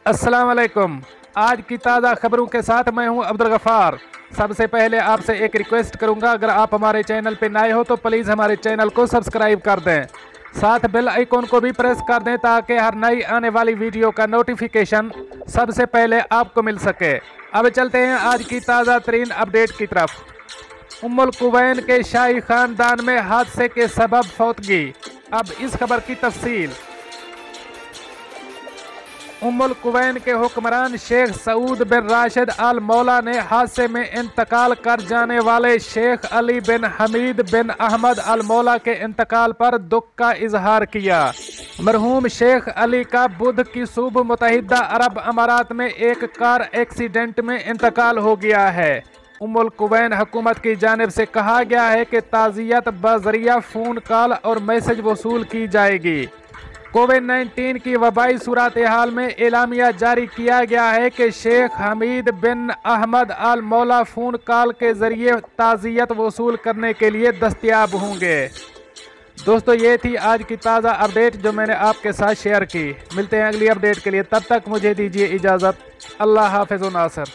अस्सलाम वालेकुम। आज की ताज़ा खबरों के साथ मैं हूं अब्दुल गफ़ार। सबसे पहले आपसे एक रिक्वेस्ट करूंगा, अगर आप हमारे चैनल पे नए हो तो प्लीज़ हमारे चैनल को सब्सक्राइब कर दें, साथ बेल आइकॉन को भी प्रेस कर दें ताकि हर नई आने वाली वीडियो का नोटिफिकेशन सबसे पहले आपको मिल सके। अब चलते हैं आज की ताज़ा तरीन अपडेट की तरफ। उम्मुल कुवैन के शाही ख़ानदान में हादसे के सबब फौतगी। अब इस खबर की तफसील। उम्मुल कुवैन के हुक्मरान शेख सऊद बिन राशिद अल मौला ने हादसे में इंतकाल कर जाने वाले शेख अली बिन हमीद बिन अहमद अल मौला के इंतकाल पर दुख का इजहार किया। मरहूम शेख अली का बुध की सुबह मुत्तहिदा अरब अमारात में एक कार एक्सीडेंट में इंतकाल हो गया है। उम्मुल कुवैन हुकूमत की जानिब से कहा गया है कि ताज़ियत बज़रिया फ़ोन कॉल और मैसेज वसूल की जाएगी। कोविड-19 की वबाई सूरत हाल में एलामिया जारी किया गया है कि शेख हमीद बिन अहमद अल मौला फ़ोन कॉल के ज़रिए ताज़ियत वसूल करने के लिए दस्तयाब होंगे। दोस्तों, ये थी आज की ताज़ा अपडेट जो मैंने आपके साथ शेयर की। मिलते हैं अगली अपडेट के लिए, तब तक मुझे दीजिए इजाज़त। अल्लाह हाफ़िज़ व नासर।